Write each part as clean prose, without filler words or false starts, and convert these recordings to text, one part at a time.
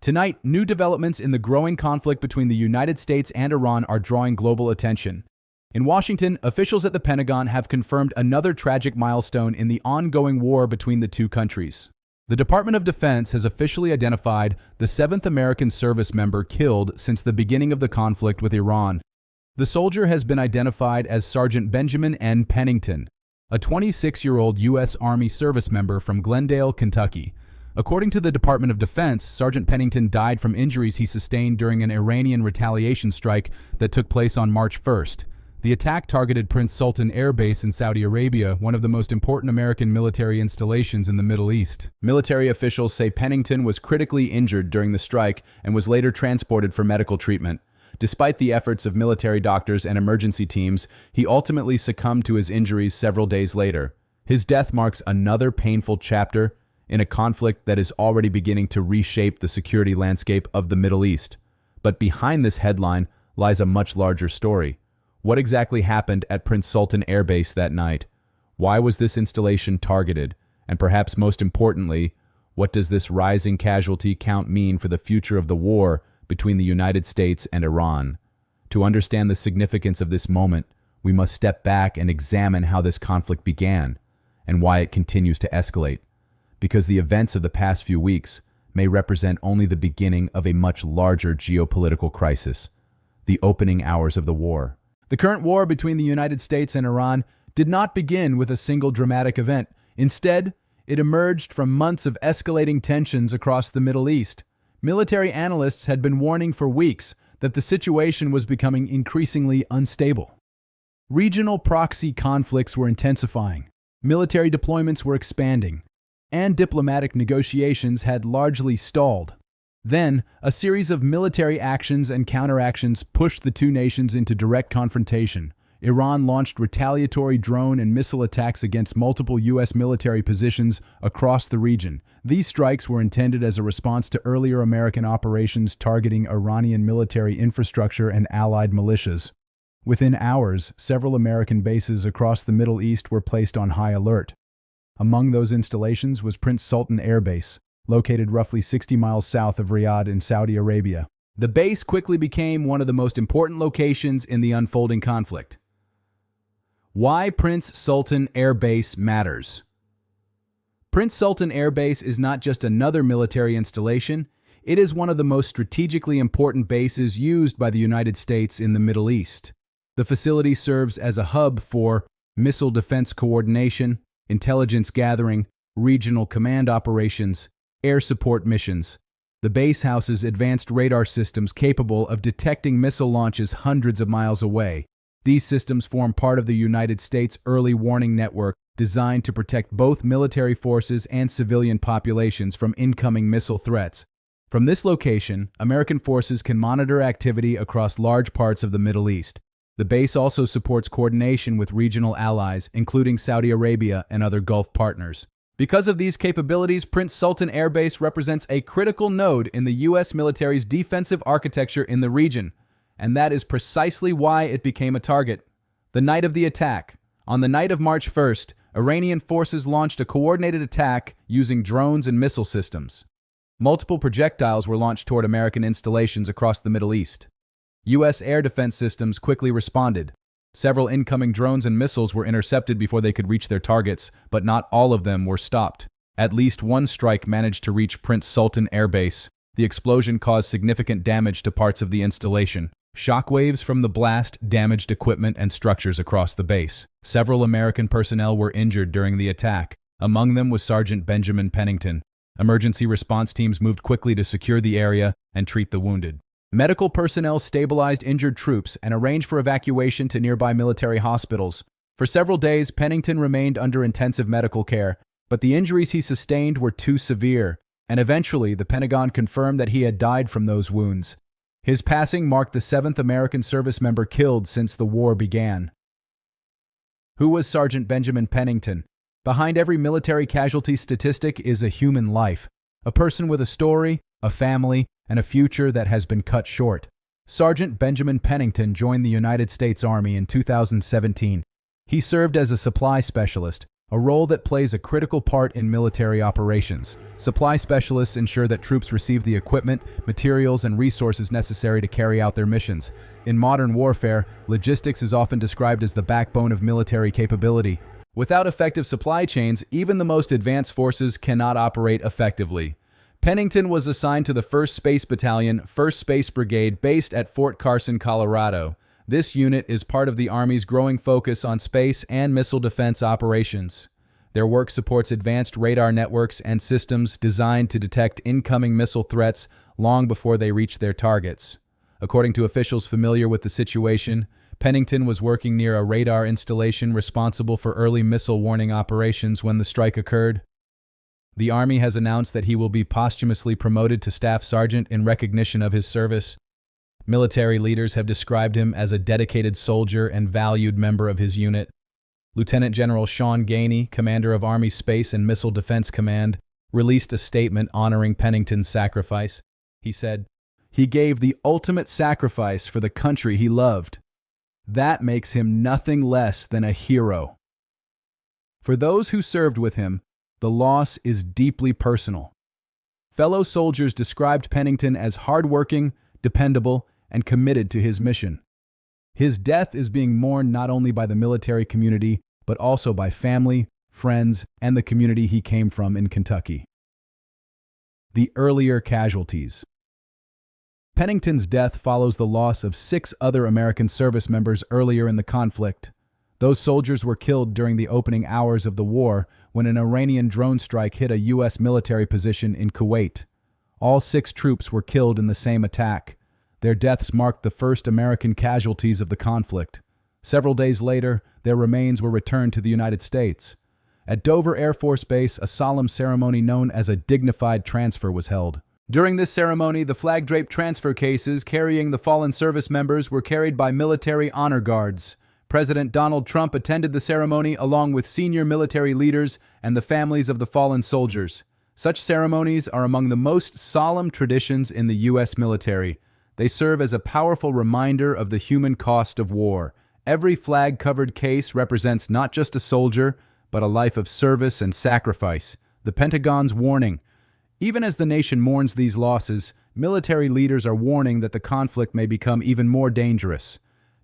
Tonight, new developments in the growing conflict between the United States and Iran are drawing global attention. In Washington, officials at the Pentagon have confirmed another tragic milestone in the ongoing war between the two countries. The Department of Defense has officially identified the 7th American service member killed since the beginning of the conflict with Iran. The soldier has been identified as Sergeant Benjamin N. Pennington, a 26-year-old U.S. Army service member from Glendale, Kentucky. According to the Department of Defense, Sergeant Pennington died from injuries he sustained during an Iranian retaliation strike that took place on March 1st. The attack targeted Prince Sultan Air Base in Saudi Arabia, one of the most important American military installations in the Middle East. Military officials say Pennington was critically injured during the strike and was later transported for medical treatment. Despite the efforts of military doctors and emergency teams, he ultimately succumbed to his injuries several days later. His death marks another painful chapter in a conflict that is already beginning to reshape the security landscape of the Middle East. But behind this headline lies a much larger story. What exactly happened at Prince Sultan Air Base that night? Why was this installation targeted? And perhaps most importantly, what does this rising casualty count mean for the future of the war between the United States and Iran? To understand the significance of this moment, we must step back and examine how this conflict began and why it continues to escalate. Because the events of the past few weeks may represent only the beginning of a much larger geopolitical crisis, the opening hours of the war. The current war between the United States and Iran did not begin with a single dramatic event. Instead, it emerged from months of escalating tensions across the Middle East. Military analysts had been warning for weeks that the situation was becoming increasingly unstable. Regional proxy conflicts were intensifying, military deployments were expanding, and diplomatic negotiations had largely stalled. Then, a series of military actions and counteractions pushed the two nations into direct confrontation. Iran launched retaliatory drone and missile attacks against multiple U.S. military positions across the region. These strikes were intended as a response to earlier American operations targeting Iranian military infrastructure and allied militias. Within hours, several American bases across the Middle East were placed on high alert. Among those installations was Prince Sultan Air Base, located roughly 60 miles south of Riyadh in Saudi Arabia. The base quickly became one of the most important locations in the unfolding conflict. Why Prince Sultan Air Base matters. Prince Sultan Air Base is not just another military installation, it is one of the most strategically important bases used by the United States in the Middle East. The facility serves as a hub for missile defense coordination, intelligence gathering, regional command operations, air support missions. The base houses advanced radar systems capable of detecting missile launches hundreds of miles away. These systems form part of the United States Early Warning Network, designed to protect both military forces and civilian populations from incoming missile threats. From this location, American forces can monitor activity across large parts of the Middle East. The base also supports coordination with regional allies, including Saudi Arabia and other Gulf partners. Because of these capabilities, Prince Sultan Air Base represents a critical node in the U.S. military's defensive architecture in the region, and that is precisely why it became a target. The night of the attack. On the night of March 1st, Iranian forces launched a coordinated attack using drones and missile systems. Multiple projectiles were launched toward American installations across the Middle East. U.S. air defense systems quickly responded. Several incoming drones and missiles were intercepted before they could reach their targets, but not all of them were stopped. At least one strike managed to reach Prince Sultan Air Base. The explosion caused significant damage to parts of the installation. Shockwaves from the blast damaged equipment and structures across the base. Several American personnel were injured during the attack. Among them was Sergeant Benjamin Pennington. Emergency response teams moved quickly to secure the area and treat the wounded. Medical personnel stabilized injured troops and arranged for evacuation to nearby military hospitals. For several days, Pennington remained under intensive medical care, but the injuries he sustained were too severe, and eventually the Pentagon confirmed that he had died from those wounds. His passing marked the 7th American service member killed since the war began. Who was Sergeant Benjamin Pennington? Behind every military casualty statistic is a human life, a person with a story, a family, and a future that has been cut short. Sergeant Benjamin Pennington joined the United States Army in 2017. He served as a supply specialist, a role that plays a critical part in military operations. Supply specialists ensure that troops receive the equipment, materials, and resources necessary to carry out their missions. In modern warfare, logistics is often described as the backbone of military capability. Without effective supply chains, even the most advanced forces cannot operate effectively. Pennington was assigned to the 1st Space Battalion, 1st Space Brigade, based at Fort Carson, Colorado. This unit is part of the Army's growing focus on space and missile defense operations. Their work supports advanced radar networks and systems designed to detect incoming missile threats long before they reach their targets. According to officials familiar with the situation, Pennington was working near a radar installation responsible for early missile warning operations when the strike occurred. The Army has announced that he will be posthumously promoted to Staff Sergeant in recognition of his service. Military leaders have described him as a dedicated soldier and valued member of his unit. Lieutenant General Sean Gainey, commander of Army Space and Missile Defense Command, released a statement honoring Pennington's sacrifice. He said, "He gave the ultimate sacrifice for the country he loved. That makes him nothing less than a hero." For those who served with him, the loss is deeply personal. Fellow soldiers described Pennington as hardworking, dependable, and committed to his mission. His death is being mourned not only by the military community, but also by family, friends, and the community he came from in Kentucky. The earlier casualties. Pennington's death follows the loss of 6 other American service members earlier in the conflict. Those soldiers were killed during the opening hours of the war when an Iranian drone strike hit a U.S. military position in Kuwait. All 6 troops were killed in the same attack. Their deaths marked the first American casualties of the conflict. Several days later, their remains were returned to the United States. At Dover Air Force Base, a solemn ceremony known as a dignified transfer was held. During this ceremony, the flag-draped transfer cases carrying the fallen service members were carried by military honor guards. President Donald Trump attended the ceremony along with senior military leaders and the families of the fallen soldiers. Such ceremonies are among the most solemn traditions in the U.S. military. They serve as a powerful reminder of the human cost of war. Every flag-covered case represents not just a soldier, but a life of service and sacrifice. The Pentagon's warning. Even as the nation mourns these losses, military leaders are warning that the conflict may become even more dangerous.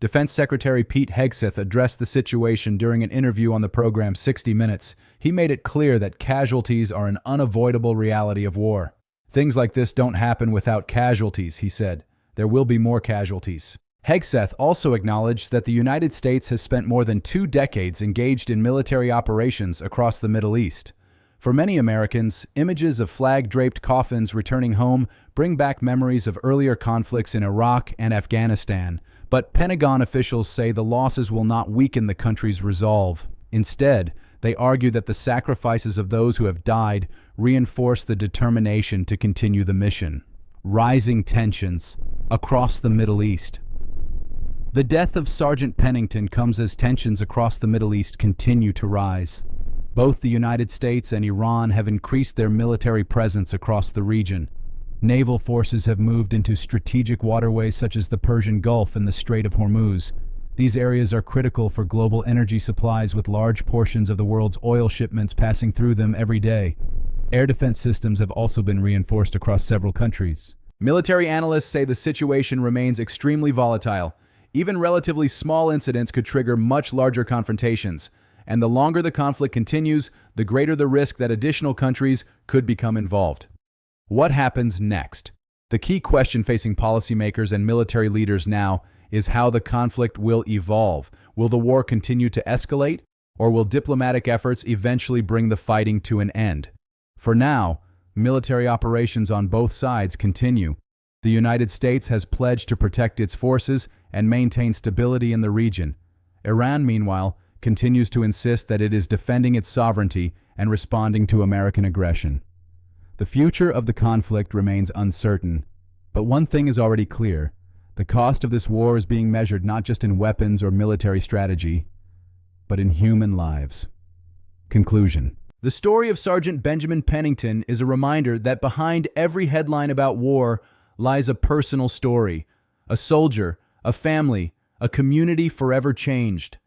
Defense Secretary Pete Hegseth addressed the situation during an interview on the program 60 Minutes. He made it clear that casualties are an unavoidable reality of war. "Things like this don't happen without casualties," he said. "There will be more casualties." Hegseth also acknowledged that the United States has spent more than 2 decades engaged in military operations across the Middle East. For many Americans, images of flag-draped coffins returning home bring back memories of earlier conflicts in Iraq and Afghanistan, but Pentagon officials say the losses will not weaken the country's resolve. Instead, they argue that the sacrifices of those who have died reinforce the determination to continue the mission. Rising tensions across the Middle East. The death of Sergeant Pennington comes as tensions across the Middle East continue to rise. Both the United States and Iran have increased their military presence across the region. Naval forces have moved into strategic waterways such as the Persian Gulf and the Strait of Hormuz. These areas are critical for global energy supplies, with large portions of the world's oil shipments passing through them every day. Air defense systems have also been reinforced across several countries. Military analysts say the situation remains extremely volatile. Even relatively small incidents could trigger much larger confrontations, and the longer the conflict continues, the greater the risk that additional countries could become involved. What happens next? The key question facing policymakers and military leaders now is how the conflict will evolve. Will the war continue to escalate, or will diplomatic efforts eventually bring the fighting to an end? For now, military operations on both sides continue. The United States has pledged to protect its forces and maintain stability in the region. Iran, meanwhile, continues to insist that it is defending its sovereignty and responding to American aggression. The future of the conflict remains uncertain, but one thing is already clear. The cost of this war is being measured not just in weapons or military strategy, but in human lives. Conclusion. The story of Sergeant Benjamin Pennington is a reminder that behind every headline about war lies a personal story, a soldier, a family, a community forever changed.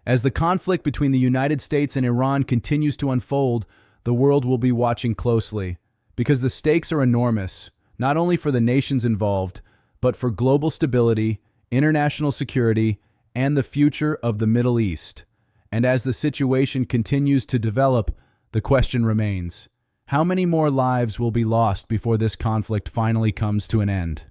As the conflict between the United States and Iran continues to unfold, the world will be watching closely, because the stakes are enormous, not only for the nations involved, but for global stability, international security, and the future of the Middle East. And as the situation continues to develop, the question remains: how many more lives will be lost before this conflict finally comes to an end?